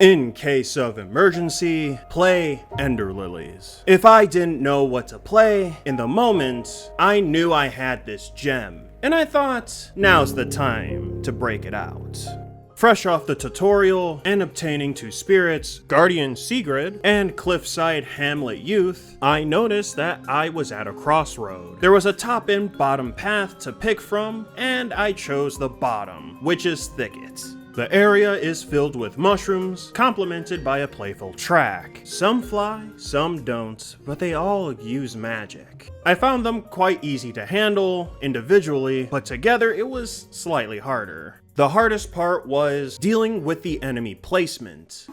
In case of emergency, play Ender Lilies. If I didn't know what to play in the moment, I knew I had this gem, and I thought, now's the time to break it out. Fresh off the tutorial and obtaining 2 spirits, Guardian Sigrid and Cliffside Hamlet Youth, I noticed that I was at a crossroad. There was a top and bottom path to pick from, and I chose the bottom, Witch's Thicket. The area is filled with mushrooms, complemented by a playful track. Some fly, some don't, but they all use magic. I found them quite easy to handle individually, but together it was slightly harder. The hardest part was dealing with the enemy placement.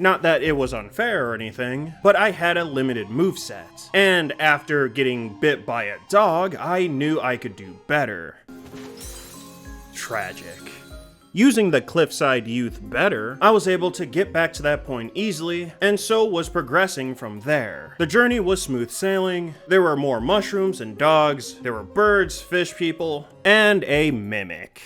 Not that it was unfair or anything, but I had a limited moveset. And after getting bit by a dog, I knew I could do better. Tragic. Using the Cliffside Youth better, I was able to get back to that point easily, and so was progressing from there. The journey was smooth sailing, there were more mushrooms and dogs, there were birds, fish people, and a mimic.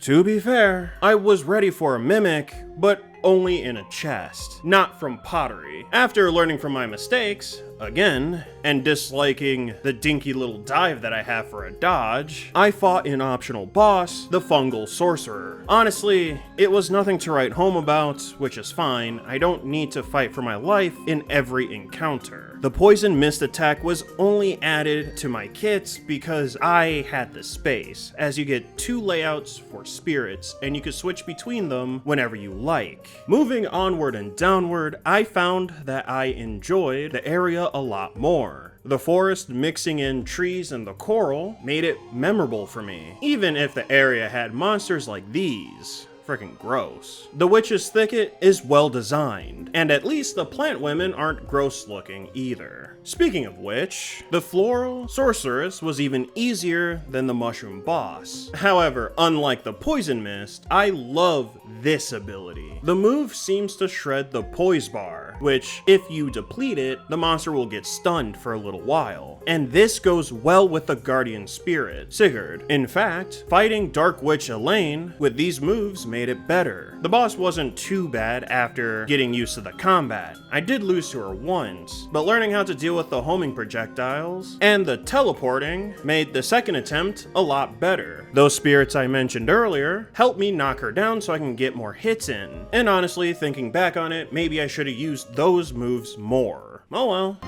To be fair, I was ready for a mimic, but only in a chest, not from pottery. After learning from my mistakes, again, and disliking the dinky little dive that I have for a dodge, I fought an optional boss, the Fungal Sorcerer. Honestly, it was nothing to write home about, which is fine. I don't need to fight for my life in every encounter. The Poison Mist attack was only added to my kits because I had the space, as you get 2 layouts for spirits, and you can switch between them whenever you like. Moving onward and downward, I found that I enjoyed the area a lot more. The forest mixing in trees and the coral made it memorable for me, even if the area had monsters like these. Freaking gross. The Witch's Thicket is well designed, and at least the plant women aren't gross looking either. Speaking of which, the Floral Sorceress was even easier than the Mushroom Boss. However, unlike the Poison Mist, I love this ability. The move seems to shred the Poise Bar, which, if you deplete it, the monster will get stunned for a little while. And this goes well with the Guardian Spirit, Sigurd. In fact, fighting Dark Witch Elaine with these moves made it better. The boss wasn't too bad after getting used to the combat. I did lose to her once, but learning how to deal with the homing projectiles and the teleporting made the second attempt a lot better. Those spirits I mentioned earlier helped me knock her down so I can get more hits in. And honestly, thinking back on it, maybe I should have used those moves more. Oh well.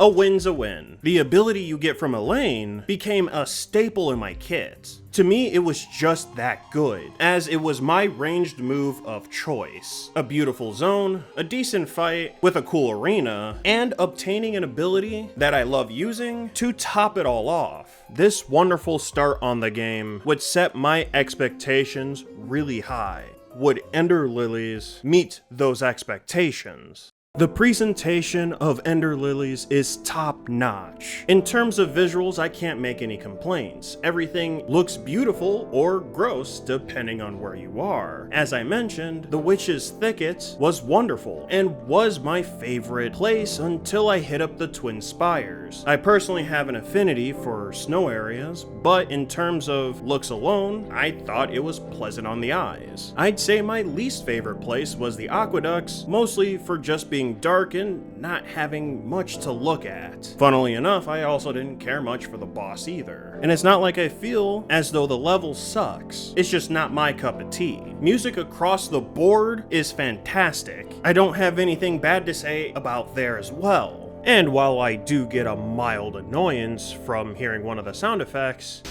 A win's a win. The ability you get from Elaine became a staple in my kit. To me, it was just that good, as it was my ranged move of choice. A beautiful zone, a decent fight with a cool arena, and obtaining an ability that I love using to top it all off. This wonderful start on the game would set my expectations really high. Would Ender Lilies meet those expectations? The presentation of Ender Lilies is top-notch. In terms of visuals, I can't make any complaints. Everything looks beautiful or gross depending on where you are. As I mentioned, the Witch's Thicket was wonderful and was my favorite place until I hit up the Twin Spires. I personally have an affinity for snow areas, but in terms of looks alone, I thought it was pleasant on the eyes. I'd say my least favorite place was the Aqueducts, mostly for just being dark and not having much to look at. Funnily enough, I also didn't care much for the boss either. And it's not like I feel as though the level sucks. It's just not my cup of tea. Music across the board is fantastic. I don't have anything bad to say about there as well. And while I do get a mild annoyance from hearing one of the sound effects,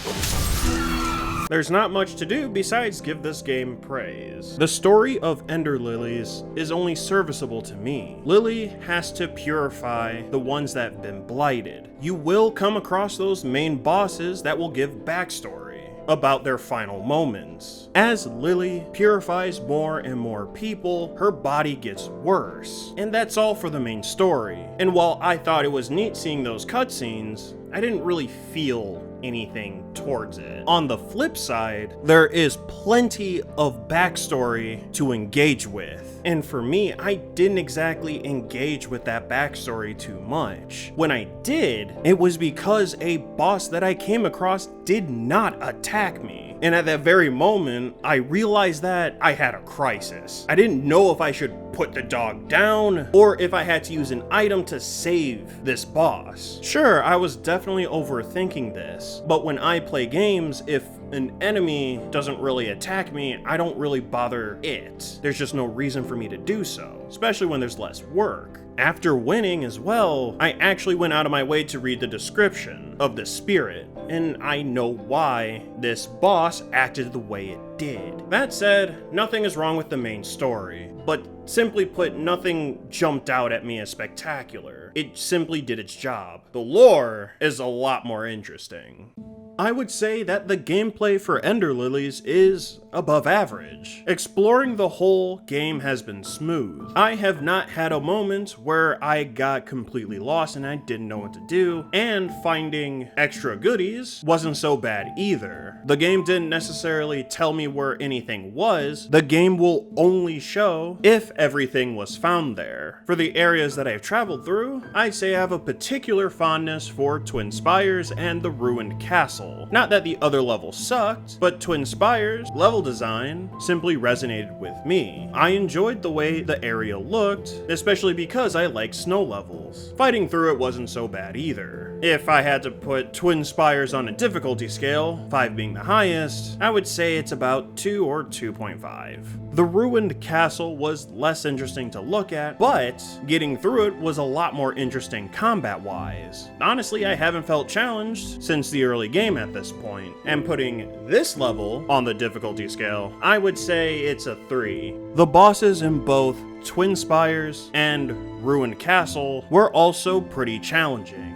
there's not much to do besides give this game praise. The story of Ender Lilies is only serviceable to me. Lily has to purify the ones that have been blighted. You will come across those main bosses that will give backstory about their final moments. As Lily purifies more and more people, her body gets worse. And that's all for the main story. And while I thought it was neat seeing those cutscenes, I didn't really feel anything towards it. On the flip side, there is plenty of backstory to engage with. And for me, I didn't exactly engage with that backstory too much. When I did, it was because a boss that I came across did not attack me. And at that very moment, I realized that I had a crisis. I didn't know if I should put the dog down or if I had to use an item to save this boss. Sure, I was definitely overthinking this, but when I play games, if an enemy doesn't really attack me, I don't really bother it. There's just no reason for me to do so, especially when there's less work. After winning as well, I actually went out of my way to read the description of the spirit, and I know why this boss acted the way it did. That said, nothing is wrong with the main story, but simply put, nothing jumped out at me as spectacular. It simply did its job. The lore is a lot more interesting. I would say that the gameplay for Ender Lilies is above average. Exploring the whole game has been smooth. I have not had a moment where I got completely lost and I didn't know what to do, and finding extra goodies wasn't so bad either. The game didn't necessarily tell me where anything was. The game will only show if everything was found there. For the areas that I've traveled through, I'd say I have a particular fondness for Twin Spires and the ruined castle. Not that the other levels sucked, but Twin Spires' level design simply resonated with me. I enjoyed the way the area looked, especially because I like snow levels. Fighting through it wasn't so bad either. If I had to put Twin Spires on a difficulty scale, 5 being the highest, I would say it's about 2 or 2.5. The ruined castle was less interesting to look at, but getting through it was a lot more interesting combat-wise. Honestly, I haven't felt challenged since the early game at this point, and putting this level on the difficulty scale, I would say it's a 3. The bosses in both Twin Spires and Ruined Castle were also pretty challenging.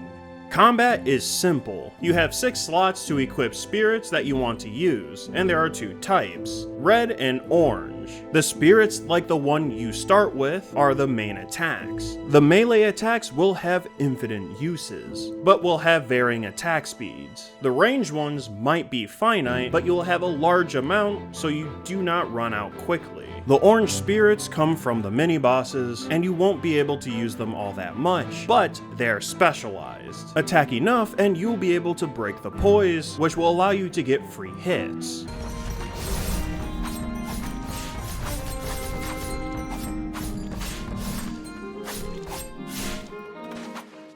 Combat is simple. You have 6 slots to equip spirits that you want to use, and there are 2 types, red and orange. The spirits, like the one you start with, are the main attacks. The melee attacks will have infinite uses, but will have varying attack speeds. The ranged ones might be finite, but you'll have a large amount so you do not run out quickly. The orange spirits come from the mini-bosses, and you won't be able to use them all that much, but they're specialized. Attack enough and you'll be able to break the poise, which will allow you to get free hits.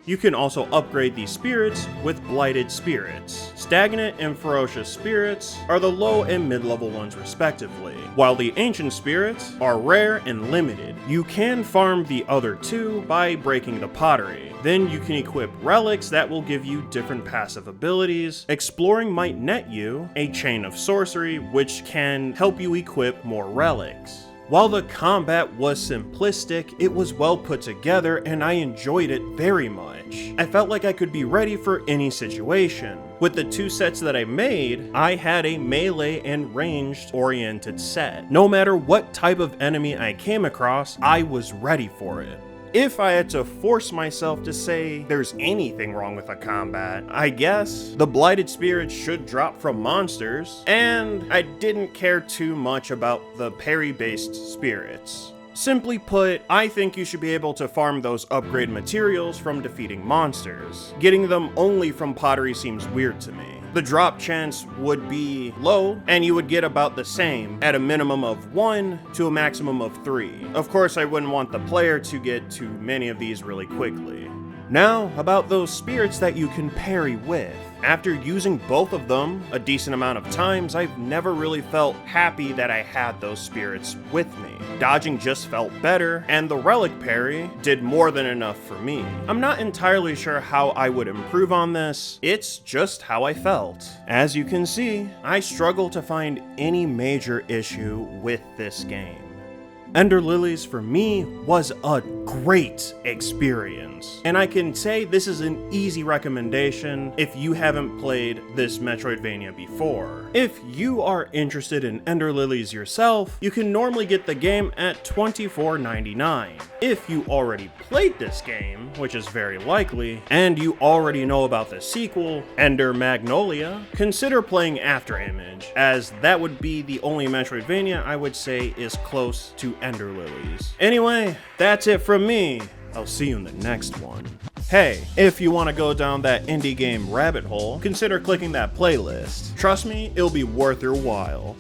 You can also upgrade these spirits with blighted spirits. Stagnant and ferocious spirits are the low and mid-level ones respectively, while the ancient spirits are rare and limited. You can farm the other 2 by breaking the pottery. Then you can equip relics that will give you different passive abilities. Exploring might net you a chain of sorcery, which can help you equip more relics. While the combat was simplistic, it was well put together and I enjoyed it very much. I felt like I could be ready for any situation. With the 2 sets that I made, I had a melee and ranged oriented set. No matter what type of enemy I came across, I was ready for it. If I had to force myself to say there's anything wrong with the combat, I guess the blighted spirits should drop from monsters, and I didn't care too much about the parry-based spirits. Simply put, I think you should be able to farm those upgrade materials from defeating monsters. Getting them only from pottery seems weird to me. The drop chance would be low, and you would get about the same at a minimum of 1 to a maximum of 3. Of course, I wouldn't want the player to get too many of these really quickly. Now, about those spirits that you can parry with. After using both of them a decent amount of times, I've never really felt happy that I had those spirits with me. Dodging just felt better, and the relic parry did more than enough for me. I'm not entirely sure how I would improve on this, it's just how I felt. As you can see, I struggle to find any major issue with this game. Ender Lilies for me was a great experience, and I can say this is an easy recommendation if you haven't played this Metroidvania before. If you are interested in Ender Lilies yourself, you can normally get the game at $24.99. If you already played this game, which is very likely, and you already know about the sequel, Ender Magnolia, consider playing Afterimage, as that would be the only Metroidvania I would say is close to Ender Lilies. Anyway, that's it from me. I'll see you in the next one. Hey, if you want to go down that indie game rabbit hole, consider clicking that playlist. Trust me, it'll be worth your while.